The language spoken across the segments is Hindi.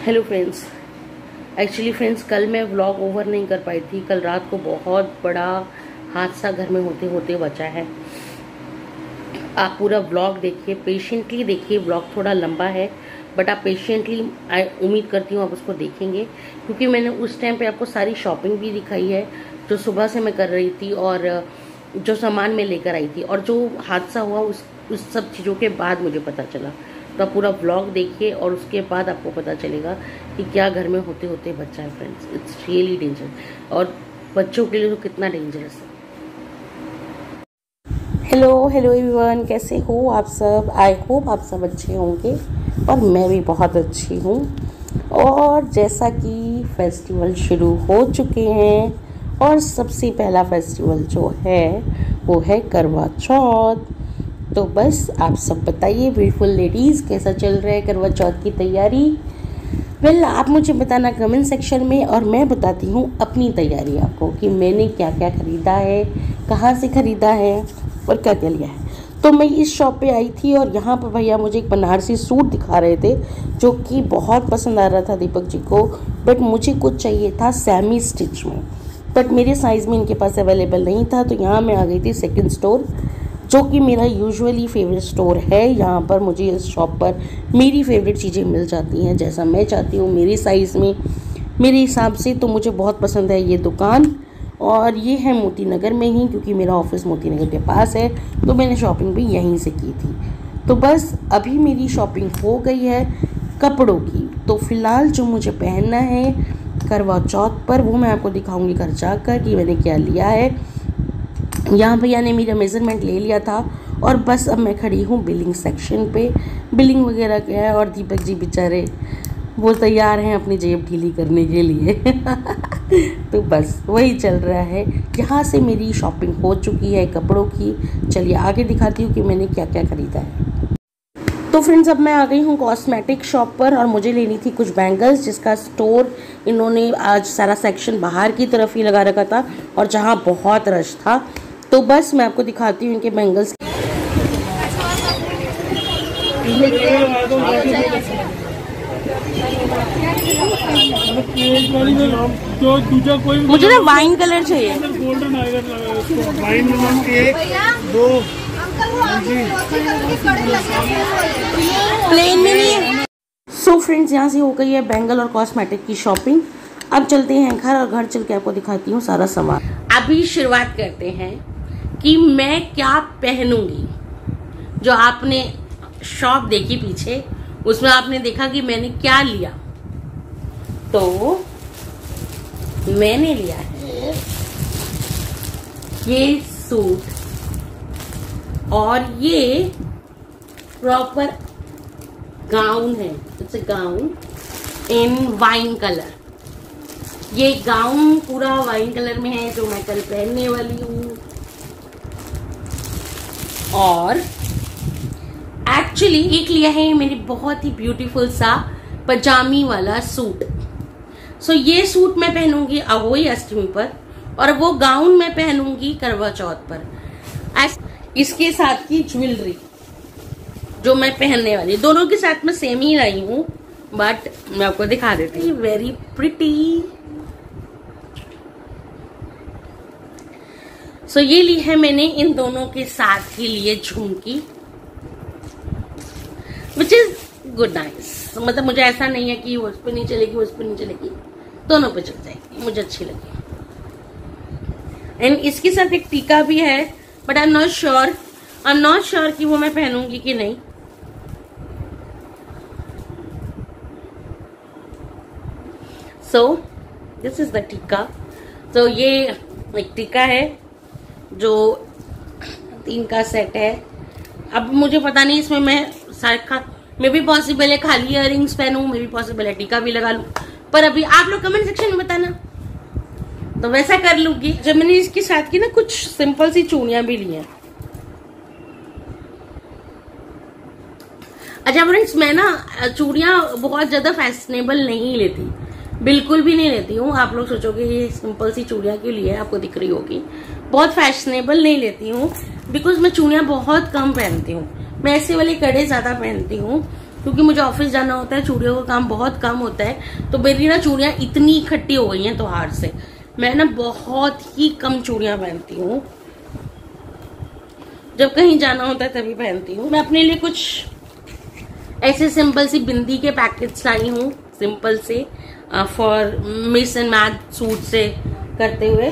हेलो फ्रेंड्स, एक्चुअली फ्रेंड्स कल मैं व्लॉग ओवर नहीं कर पाई थी। कल रात को बहुत बड़ा हादसा घर में होते होते बचा है। आप पूरा व्लॉग देखिए, पेशेंटली देखिए। व्लॉग थोड़ा लंबा है बट आप पेशेंटली उम्मीद करती हूँ आप उसको देखेंगे, क्योंकि मैंने उस टाइम पे आपको सारी शॉपिंग भी दिखाई है जो सुबह से मैं कर रही थी और जो सामान मैं लेकर आई थी, और जो हादसा हुआ उस सब चीज़ों के बाद मुझे पता चला। तो आप पूरा व्लॉग देखिए और उसके बाद आपको पता चलेगा कि क्या घर में होते होते बच्चा है। फ्रेंड्स, इट्स रियली डेंजर, और बच्चों के लिए तो कितना डेंजरस है। हेलो एवरीवन, कैसे हो आप सब? आई होप आप सब अच्छे होंगे और मैं भी बहुत अच्छी हूँ। और जैसा कि फेस्टिवल शुरू हो चुके हैं और सबसे पहला फेस्टिवल जो है वो है करवा चौथ। तो बस आप सब बताइए ब्यूटीफुल लेडीज़, कैसा चल रहा है करवा चौथ की तैयारी? वेल, आप मुझे बताना कमेंट सेक्शन में और मैं बताती हूँ अपनी तैयारी आपको कि मैंने क्या क्या ख़रीदा है, कहाँ से ख़रीदा है और क्या क्या लिया है। तो मैं इस शॉप पे आई थी और यहाँ पर भैया मुझे एक बनारसी सूट दिखा रहे थे जो कि बहुत पसंद आ रहा था दीपक जी को, बट मुझे कुछ चाहिए था सेमी स्टिच में, बट मेरे साइज़ में इनके पास अवेलेबल नहीं था। तो यहाँ मैं आ गई थी सेकंड स्टोर, जो कि मेरा यूजुअली फेवरेट स्टोर है। यहाँ पर मुझे इस शॉप पर मेरी फेवरेट चीज़ें मिल जाती हैं जैसा मैं चाहती हूँ, मेरी साइज़ में, मेरे हिसाब से। तो मुझे बहुत पसंद है ये दुकान, और ये है मोती नगर में ही, क्योंकि मेरा ऑफिस मोती नगर के पास है। तो मैंने शॉपिंग भी यहीं से की थी। तो बस अभी मेरी शॉपिंग हो गई है कपड़ों की। तो फ़िलहाल जो मुझे पहनना है करवा चौथ पर वो मैं आपको दिखाऊंगी घर जाकर कि मैंने क्या लिया है। यहाँ भैया ने मेरा मेज़रमेंट ले लिया था और बस अब मैं खड़ी हूँ बिलिंग सेक्शन पे। बिलिंग वगैरह क्या है, और दीपक जी बेचारे वो तैयार हैं अपनी जेब ढीली करने के लिए तो बस वही चल रहा है। यहाँ से मेरी शॉपिंग हो चुकी है कपड़ों की। चलिए आगे दिखाती हूँ कि मैंने क्या क्या ख़रीदा है। तो फ्रेंड्स, अब मैं आ गई हूँ कॉस्मेटिक शॉप पर और मुझे लेनी थी कुछ बैंगल्स, जिसका स्टोर इन्होंने आज सारा सेक्शन बाहर की तरफ ही लगा रखा था और जहाँ बहुत रश था। तो बस मैं आपको दिखाती हूँ इनके बैंगल्स। मुझे ना वाइन कलर चाहिए। गोल्डन आएगा वाइन नंबर 1 2 प्लेन में नहीं है। सो फ्रेंड्स, यहाँ से हो गई है बैंगल और कॉस्मेटिक की शॉपिंग। अब चलते हैं घर और घर चल के आपको दिखाती हूँ सारा सामान। अभी शुरुआत करते हैं कि मैं क्या पहनूंगी। जो आपने शॉप देखी पीछे, उसमें आपने देखा कि मैंने क्या लिया। तो मैंने लिया है ये सूट, और ये प्रॉपर गाउन है। It's a gown in wine colour. ये गाउन पूरा वाइन कलर में है जो मैं कल पहनने वाली हूँ। और एक्चुअली एक लिया है मेरी बहुत ही ब्यूटीफुल सा पजामी वाला सूट। सो ये सूट मैं पहनूंगी अहोई अष्टमी पर, और वो गाउन मैं पहनूंगी करवा चौथ पर। इसके साथ की ज्वेलरी जो मैं पहनने वाली, दोनों के साथ मैं सेम ही लाई हूँ, बट मैं आपको दिखा देती हूँ। Very pretty. सो ये ली है मैंने इन दोनों के साथ ही लिए झुमकी, विच इज गुड नाइस। मतलब मुझे ऐसा नहीं है कि वो उस पर नहीं चलेगी, वो उस पर नहीं चलेगी, दोनों पे चल जाएगी, मुझे अच्छी लगी। एंड इसके साथ एक टीका भी है, but I am not sure कि वो मैं पहनूंगी कि नहीं। सो दिस इज द टीका। तो ये एक टीका है जो 3 का सेट है। अब मुझे पता नहीं इसमें मैं मे भी पॉसिबल है खाली इयररिंग्स पहनूं, मे भी पॉसिबल है टीका भी लगा लूं, पर अभी आप लोग कमेंट सेक्शन में बताना, तो वैसा कर लूंगी। जब मैंने इसके साथ की ना कुछ सिंपल सी चूड़ियां भी ली हैं। अच्छा फ्रेंड्स, मैं ना चूड़ियां बहुत ज्यादा फैशनेबल नहीं लेती, बिल्कुल भी नहीं लेती हूँ। आप लोग सोचोगे ये सिंपल सी चूड़ियां क्यों ली है, आपको दिख रही होगी। बहुत फैशनेबल नहीं लेती हूँ बिकॉज मैं चूड़ियां बहुत कम पहनती हूँ। मैं ऐसे वाले कड़े ज्यादा पहनती हूँ क्योंकि मुझे ऑफिस जाना होता है, चूड़ियों का काम बहुत कम होता है। तो मेरी ना चूड़ियां इतनी इकट्ठी हो गई हैं त्योहार से, मैं ना बहुत ही कम चूड़ियां पहनती हूँ। जब कहीं जाना होता है तभी पहनती हूँ। मैं अपने लिए कुछ ऐसे सिंपल सी बिंदी के पैकेट्स लाई हूँ, सिंपल से, for miss and match suit से करते हुए।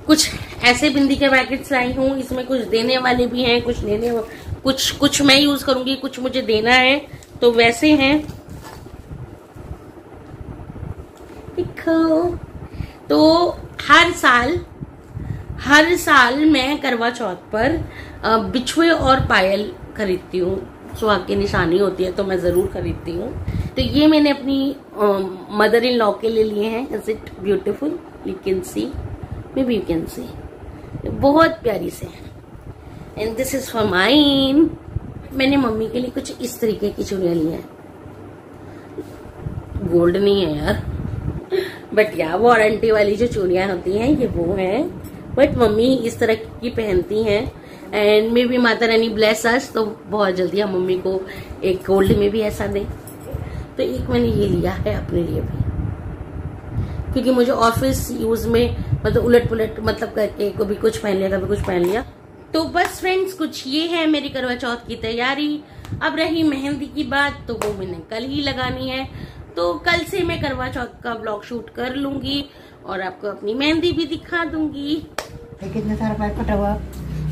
कुछ ऐसे बिंदी के पैकेट्स लाई हूँ, इसमें कुछ देने वाले भी हैं, कुछ लेने, कुछ मैं यूज करूंगी, कुछ मुझे देना है, तो वैसे हैं। देखो, तो हर साल मैं करवा चौथ पर बिछुए और पायल खरीदती हूँ। सुहाग की निशानी होती है तो मैं जरूर खरीदती हूँ। तो ये मैंने अपनी मदर इन लॉ के लिए लिए हैं। Is it beautiful? You can see, may be you can see, बहुत प्यारी से है। And this is for mine. मैंने मम्मी के लिए कुछ इस तरीके की चूड़ियां ली हैं। गोल्ड नहीं है यार, बट या वारंटी वाली जो चूड़ियां होती हैं ये वो हैं। बट मम्मी इस तरह की पहनती हैं। And may be Mata Rani bless us, तो बहुत जल्दी हम मम्मी को एक गोल्ड में भी ऐसा दें। तो एक मैंने ये लिया है अपने लिए भी, क्योंकि मुझे ऑफिस यूज में मतलब उलट पुलट मतलब करके कभी कुछ पहन लिया कभी कुछ पहन लिया। तो बस फ्रेंड्स, कुछ ये है मेरी करवा चौथ की तैयारी। अब रही मेहंदी की बात, तो वो मैंने कल ही लगानी है। तो कल से मैं करवा चौथ का ब्लॉग शूट कर लूंगी और आपको अपनी मेहंदी भी दिखा दूंगी। कितना सारा पाइप फटा हुआ?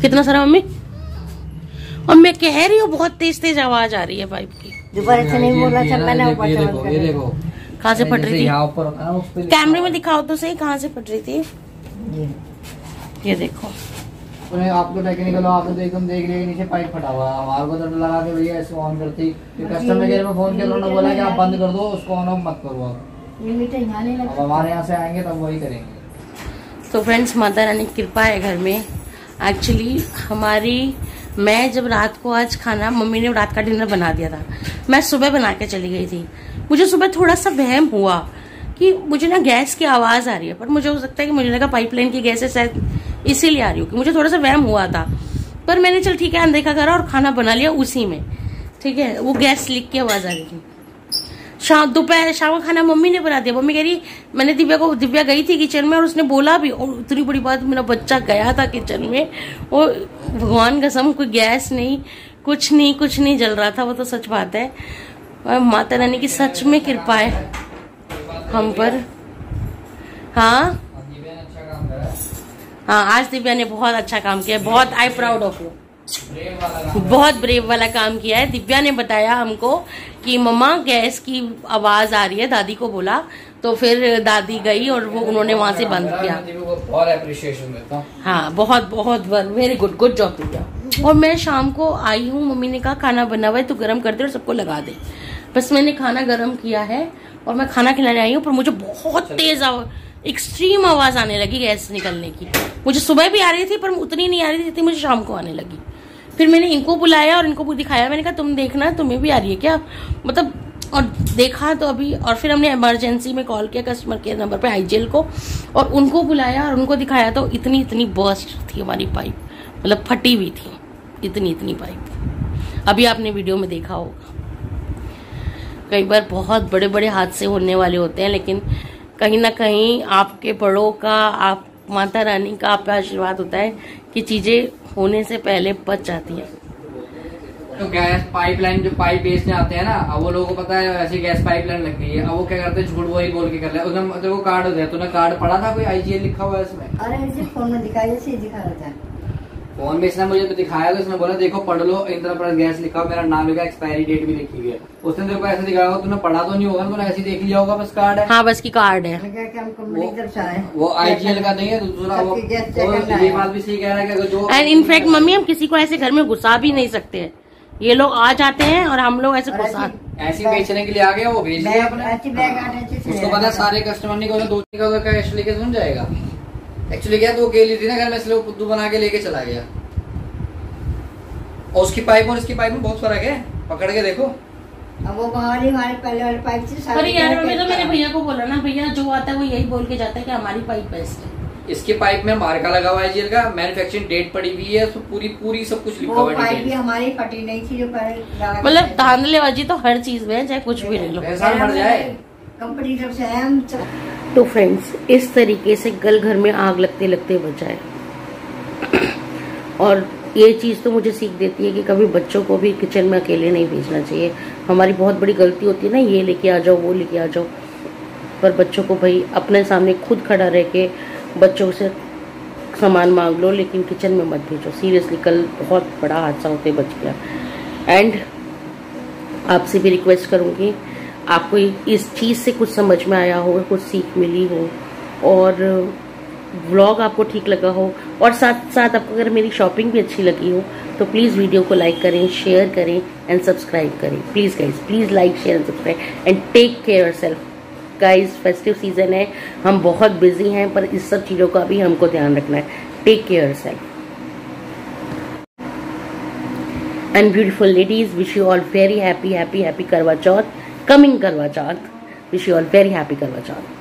कितना सारा मम्मी? और मैं कह रही हूँ बहुत तेज तेज आवाज आ रही है पाइप की। दोबारा से नहीं बोला था मैंने, ऊपर से बंद कर दिया। कहाँ से फट रही थी? कैमरे में दिखाओ तो सही, कहाँ से फट रही थी? ये देखो, आपको टेक्निकल आपको तो एकदम देख रहे नीचे पाइप फटा हुआ है। हमारे को तो लगा के भैया इसको ऑन करती, कस्टमर केयर में फोन किया, उन्होंने बोला कि आप बंद कर दो उसको, ऑन ऑफ मत करो आप। अब हमारे यहाँ से आएंगे तब वही करेंगे। तो फ्रेंड्स, माता रानी की कृपा है घर में। एक्चुअली मैं जब रात को आज खाना, मम्मी ने रात का डिनर बना दिया था, मैं सुबह बना के चली गई थी। मुझे सुबह थोड़ा सा वहम हुआ कि मुझे ना गैस की आवाज आ रही है, पर मुझे हो सकता है कि मुझे लगा पाइपलाइन की गैस है शायद इसीलिए आ रही होगी। मुझे थोड़ा सा वहम हुआ था, पर मैंने चल ठीक है अनदेखा करा और खाना बना लिया उसी में। ठीक है, वो गैस लीक की आवाज आ रही थी। शाम का खाना मम्मी ने बना दिया। मम्मी कह रही, मैंने दिव्या गई थी किचन में और उसने बोला भी, और इतनी बड़ी बात, मेरा बच्चा गया था किचन में और भगवान कसम कोई गैस नहीं, कुछ नहीं जल रहा था। वो तो सच बात है, माता रानी की सच में कृपा है हम पर। हाँ, आज दिव्या ने बहुत अच्छा काम किया है, बहुत आई प्राउड ऑफ यू। बहुत ब्रेव वाला काम किया है। दिव्या ने बताया हमको कि मम्मा गैस की आवाज आ रही है, दादी को बोला, तो फिर दादी गई और वो उन्होंने वहां से बंद किया। बहुत अप्रिशिएशन देता हूं। हाँ, बहुत वेरी गुड जॉब दिव्या। और मैं शाम को आई हूँ, मम्मी ने कहा खाना बना हुआ है तो गर्म कर दे और सबको लगा दे। बस मैंने खाना गर्म किया है और मैं खाना खिलाने आई हूँ, पर मुझे बहुत तेज एक्सट्रीम आवाज आने लगी गैस निकलने की। मुझे सुबह भी आ रही थी पर उतनी नहीं आ रही थी जितनी मुझे शाम को आने लगी। फिर मैंने इनको बुलाया और इनको दिखाया, मैंने कहा तुम देखना तुम्हें भी आ रही है क्या, मतलब, और देखा तो अभी। और फिर हमने इमरजेंसी में कॉल किया कस्टमर केयर नंबर पे आईजीएल को, और उनको बुलाया और उनको दिखाया तो इतनी बर्स्ट थी हमारी पाइप, मतलब फटी हुई थी इतनी पाइप। अभी आपने वीडियो में देखा होगा। कई बार बहुत बड़े बड़े हादसे होने वाले होते हैं, लेकिन कहीं ना कहीं आपके बड़ों का, आप माता रानी का आपका आशीर्वाद होता है कि चीजें होने से पहले बच जाती है। तो गैस पाइपलाइन जो पाइप बेचने आते हैं ना, अब वो लोगों को पता है ऐसी गैस पाइपलाइन लग गई है, अब वो क्या करते हैं झूठ वही बोल के कर ले। उसने वो कार्ड हो जाए, तूने कार्ड पढ़ा था कोई आईजीएल लिखा हुआ है इसमें? अरे इसे फोन में दिखाया, दिखा रहा था फोन में। इसने मुझे तो दिखाया, तो इसने बोला देखो पढ़ लो, इंदिरा प्लस गैस लिखा, मेरा नाम लिखा, एक्सपायरी डेट भी लिखी हुई है। उसने तेरे को ऐसे दिखाया होगा, तूने पढ़ा तो नहीं होगा, तूने ऐसे देख लिया होगा, बस कार्ड है। हाँ, बस की कार्ड है, वो आईजीएल का नहीं है दूसरा। वो ये बात भी सही कह रहा है कि जो, एंड इनफैक्ट मम्मी, हम किसी को ऐसे घर में घुसा भी नहीं सकते हैं। ये लोग आ जाते हैं और हम लोग ऐसे घुसा, ऐसी बेचने के लिए आ गया, वो भेज दिया अपने। उसको पता सारे कस्टमर नहीं को दो का कैश लेके सुन जाएगा। एक्चुअली क्या तो वो गेली थी ना घर में, इसलिए वो पुद्दू बना के लेके चला गया। और उसकी पाइप और इसकी पाइप में बहुत फर्क है, पकड़ के देखो। अब वो हमारे पहले वाली पाइप से अरे यार, मैं तो मेरे भैया को बोला ना, भैया जो आता है वो यही बोल के जाता है कि हमारी पाइप बेस्ट है। इसके पाइप में मार्का लगा हुआ है जेल का, मैन्युफैक्चरिंग डेट पड़ी हुई है, उसमें पूरी सब कुछ लिखा वो हुआ है। पाइप भी हमारी फटी नहीं थी जो पहले लगा मतलब धांधलेबाजी तो हर चीज में है, चाहे कुछ भी ले लो। पैसा मर जाए। कंपनी तरफ से है हम तो फ्रेंड्स, इस तरीके से कल घर में आग लगते लगते बचाए। और ये चीज़ तो मुझे सीख देती है कि कभी बच्चों को भी किचन में अकेले नहीं भेजना चाहिए। हमारी बहुत बड़ी गलती होती है ना, ये लेके आ जाओ वो लेके आ जाओ, पर बच्चों को भाई अपने सामने खुद खड़ा रह के बच्चों से सामान मांग लो, लेकिन किचन में मत भेजो। सीरियसली कल बहुत बड़ा हादसा होते बच गया। एंड आपसे भी रिक्वेस्ट करूँगी, आपको इस चीज़ से कुछ समझ में आया हो, कुछ सीख मिली हो और व्लॉग आपको ठीक लगा हो, और साथ साथ आपको अगर मेरी शॉपिंग भी अच्छी लगी हो, तो प्लीज़ वीडियो को लाइक करें, शेयर करें एंड सब्सक्राइब करें। Please guys, please like share and subscribe and take care yourself guys. Festive season है, हम बहुत बिजी हैं, पर इस सब चीज़ों का भी हमको ध्यान रखना है। Take care yourself and beautiful ladies, wish you all very happy happy happy Karva Chauth, coming Karva Chauth. Wish you all very happy Karva Chauth.